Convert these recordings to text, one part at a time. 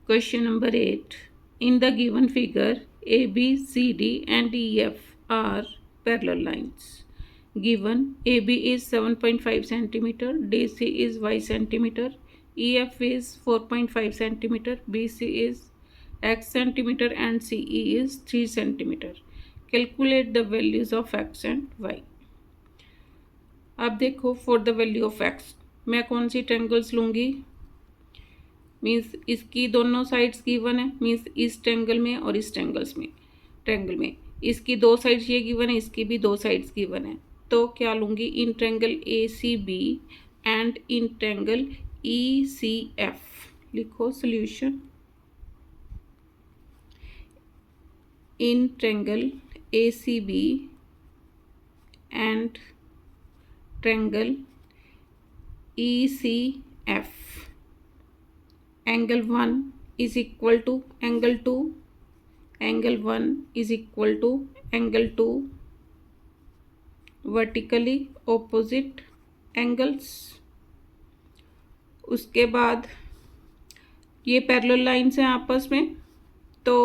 Question number 8. In the given figure, A, B, C, D and E, F are parallel lines. Given AB is 7.5 centimeter, DC is y centimeter, EF is 4.5 centimeter, BC is x centimeter and CE is 3 centimeter. Calculate the values of x and y. अब देखो, for the value of x मैं कौन सी triangles लूँगी? Means इसकी दोनों sides given है, means इस triangle में और इस ट्रेंगल में इसकी दो साइड्स ये गिवन है, इसकी भी दो साइड्स गिवन है। तो क्या लूँगी? In triangle A C B and in triangle E C F. लिखो solution. In triangle A C B and triangle E C F, angle 1 is equal to angle 2, angle 1 is equal to angle 2, vertically opposite angles। उसके बाद ये parallel lines हैं आपस में, तो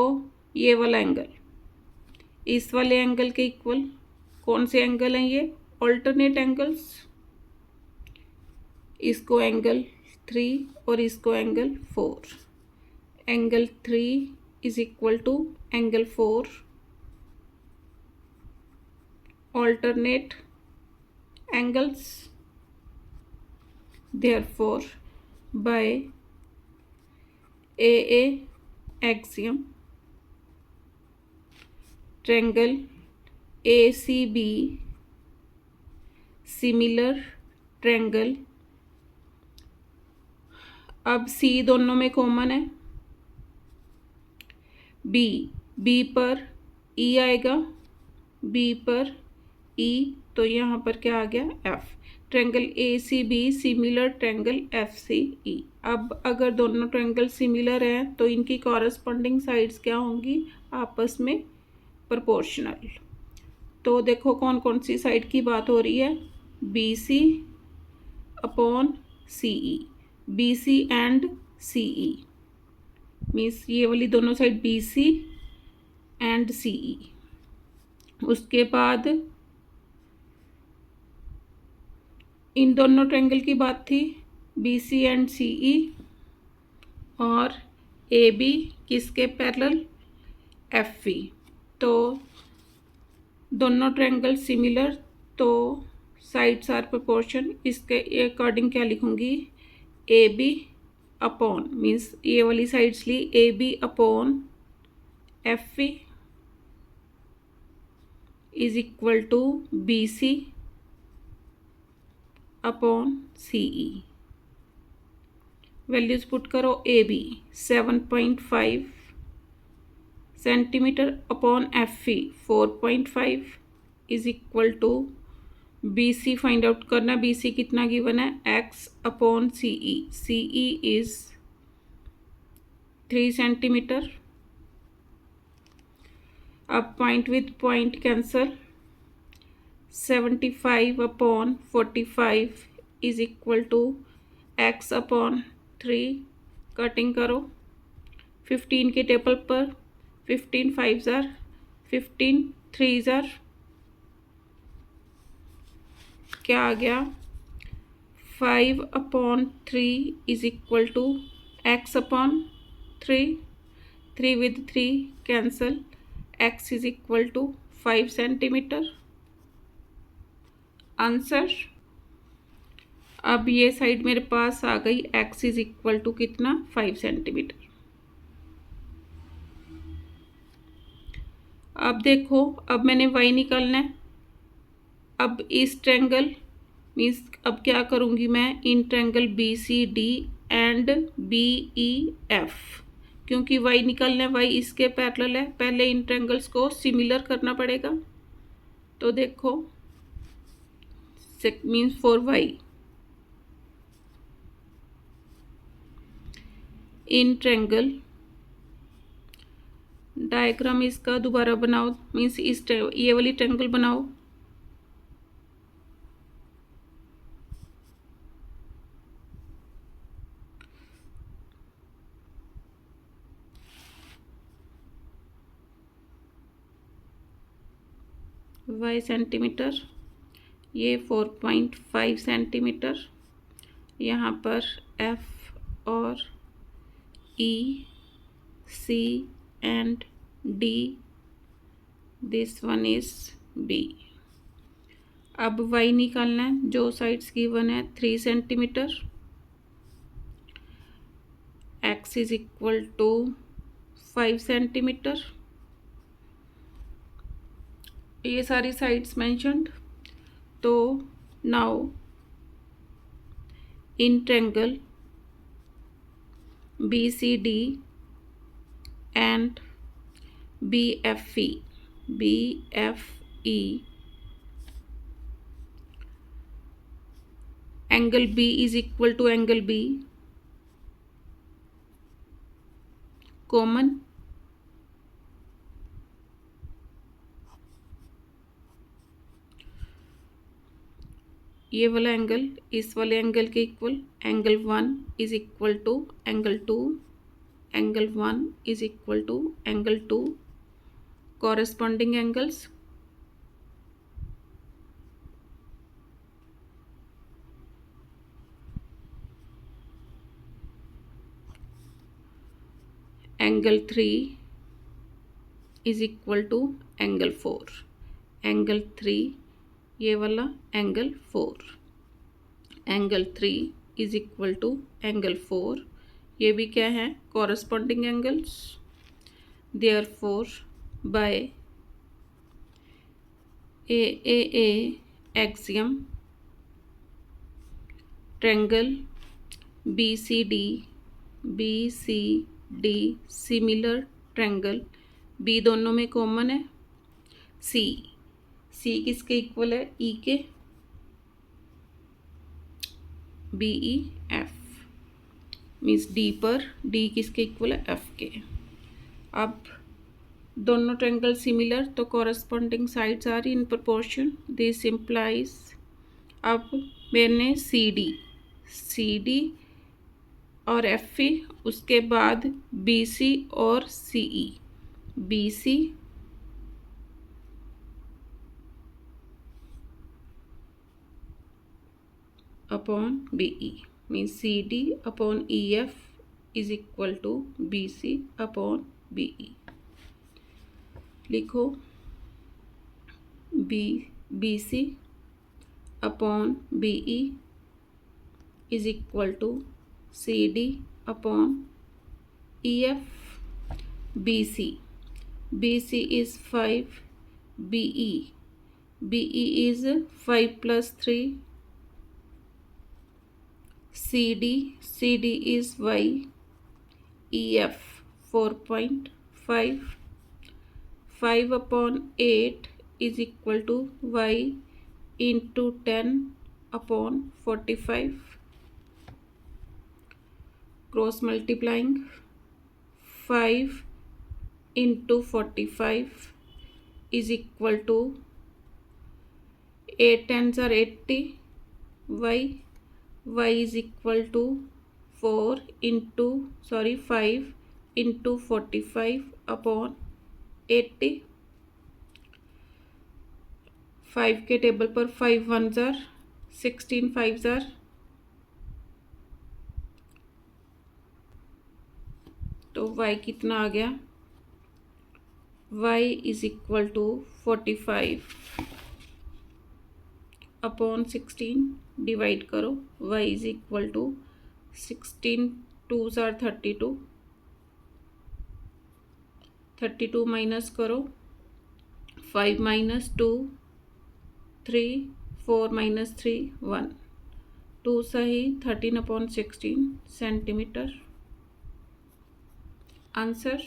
ये वाला एंगल इस वाले एंगल के इक्वल। कौन से एंगल हैं ये? Alternate angles. इसको एंगल 3 और इसको angle 4। Angle 3 is equal to angle 4, alternate angles. Therefore by a axiom, triangle A C B similar triangle. अब सी दोनों में कॉमन है, बी पर ई आएगा, बी पर ई, तो यहाँ पर क्या आ गया? F. Triangle A C B similar triangle F C E. अब अगर दोनों ट्रेंगल सिमिलर हैं तो इनकी कॉरस्पॉन्डिंग साइड्स क्या होंगी? आपस में प्रोपोर्शनल। तो देखो कौन कौन सी साइड की बात हो रही है? B C upon C E, B C and C E, means ये वाली दोनों side B C and C E. उसके बाद इन दोनों ट्रायंगल की बात थी, B C and C E, और ए बी किसके पैरेलल? F V. तो दोनों ट्रायंगल सिमिलर, तो साइड्स आर प्रोपोर्शन। इसके अकॉर्डिंग क्या लिखूंगी? ए बी अपॉन, मीन्स ये वाली साइड्स ली, A B upon F V is equal to B C upon C E. Values put करो। A B 7.5 centimetre upon F V 4.5 is equal to B C find out करना। B C कितना given है? X upon C E. C E is 3 centimetre. अब point with point cancel. 75 upon 45 is equal to x upon 3। Cutting करो 15 के table पर। 15 5 ज़ार 15, 3 ज़ार क्या आ गया? 5 upon 3 is equal to x upon 3। 3 with 3 cancel. X is equal to 5 centimetre. Answer. अब ये side मेरे पास आ गई, एक्स इज इक्वल टू कितना? 5 सेंटीमीटर। अब देखो, अब मैंने वाई निकालना है। अब इस ट्रायंगल मीन्स अब क्या करूँगी मैं? In triangle B C D and B E F, क्योंकि वाई निकालना है, वाई इसके पैरेलल है, पहले इन ट्रायंगल्स को सिमिलर करना पड़ेगा। तो देखो means for Y in triangle, diagram इसका दोबारा बनाओ, मीन्स इस ये वाली ट्रायंगल बनाओ। y सेंटीमीटर, ये 4.5 सेंटीमीटर। यहाँ पर F और E, C and D, this one is B। अब y निकालना है, जो साइड्स गिवन है 3 centimetre, x is equal to 5 centimetre, ये सारी साइड्स मेंशन्ड। तो now in triangle BCD and BFE, angle B is equal to angle B, common, ये वाला एंगल इस वाले एंगल के equal, angle 1 is equal to angle 2, angle 1 is equal to angle 2, corresponding angles. Angle 3 is equal to angle 4, angle 3 ये वाला angle 4, angle 3 is equal to angle 4, ये भी क्या है, corresponding angles. Therefore by AAA axiom triangle BCD similar triangle, B दोनों में common है, C किसके इक्वल है, E के, BEF मीन्स D पर, D किसके इक्वल है, F के। अब दोनों ट्रायंगल सिमिलर, तो corresponding sides are in proportion, this implies. अब मैंने CD और FE, उसके बाद BC और CE, BC upon BE means CD upon EF is equal to BC upon BE। लिखो BC upon BE is equal to CD upon EF। BC is 5, BE is 5 plus 3, CD is Y, EF 4.5, 5 upon 8 is equal to Y into 10 upon 45, cross multiplying 5 into 45 is equal to 8 tens are 80, y is equal to 5 into 45 upon 80। 5 के table पर 5 1s are 16 5s are, तो y कितना आ गया, y is equal to 45 upon 16, divide करो, y is equal to 16 2s are 32 minus करो, 5 minus 2 3, 4 minus 3 1, 2 सही 13 upon 16 centimetre. Answer